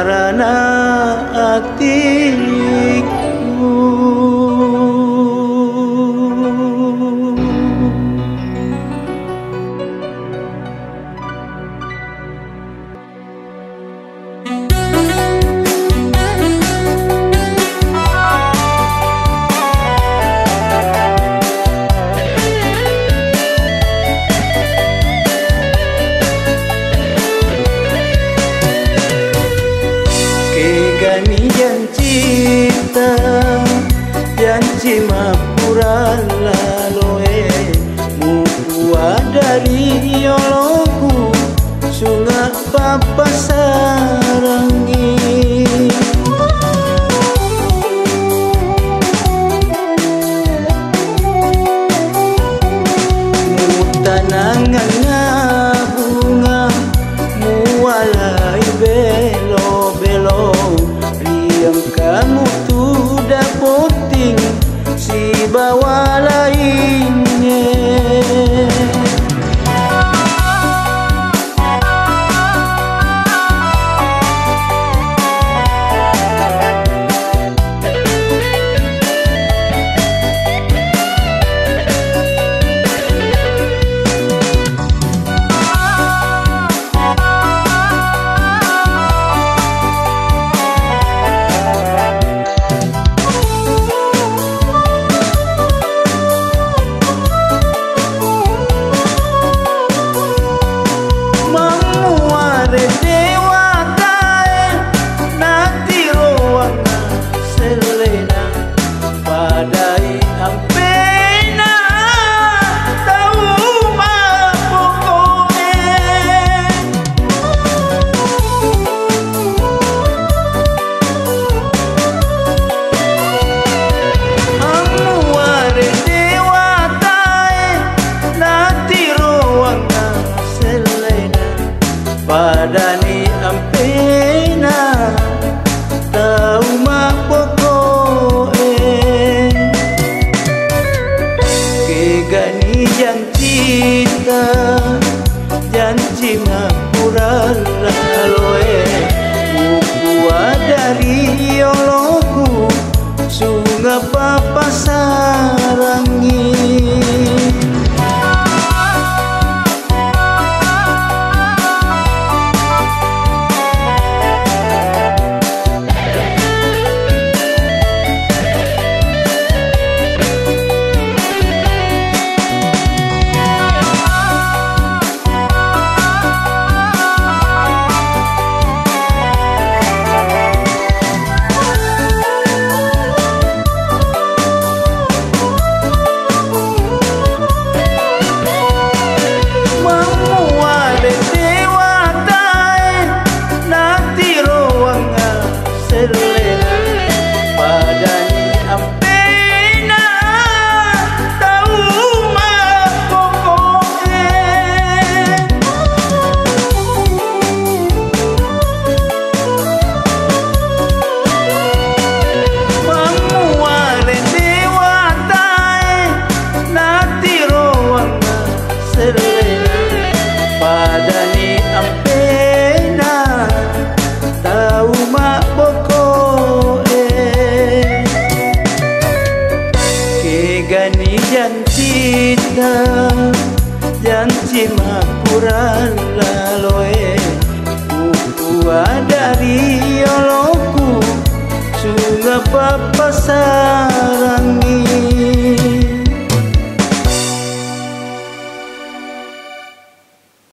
sarana atiku. Gani jancita janji mapura laloe mukua dari yoloku sunga papa sarangi mutanangan bunga mualai belo-belo kamu tuh dapetin si bawa lainnya. Padani ampena tau mak pokoe kegani jancita janji mapura laloe ukua dari yoloku sunga papa sarangi. Padani ampena tau mak pokoe kegani jancita janji mapura laloe ukua dari yoloku sunga papa sarang